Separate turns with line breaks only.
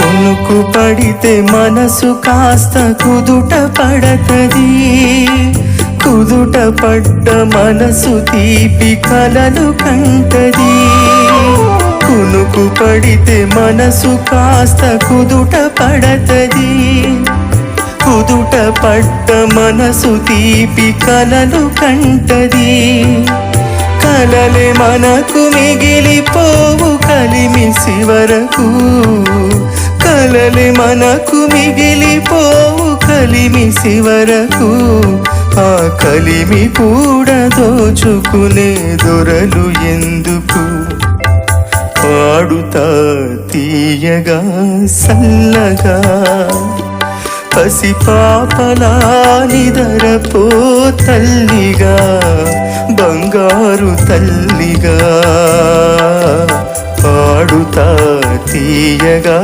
కునుకు పడితే మనసు కాస్త కుదుట పడతది, కుదుట పడ్డ మనసు తీపి కలలు కంటది. కునుకు పడితే మనసు కాస్త కుదుట పడతది, కుదుట పడ్డ మనసు తీపి కలలు కంటది. కలలే మనకు మిగిలిపోవు కలిమిసి వరకు, కలలే మనకు మిగిలిపోవు కలిమిసి వరకు. ఆ కలిమి కూడా దోచుకునే దొరలు ఎందుకు? పాడుతా తీయగా సల్లగా పసిపాపలా నిదరపో తల్లిగా, బంగారు తల్లిగా. పాడుతా తీయగా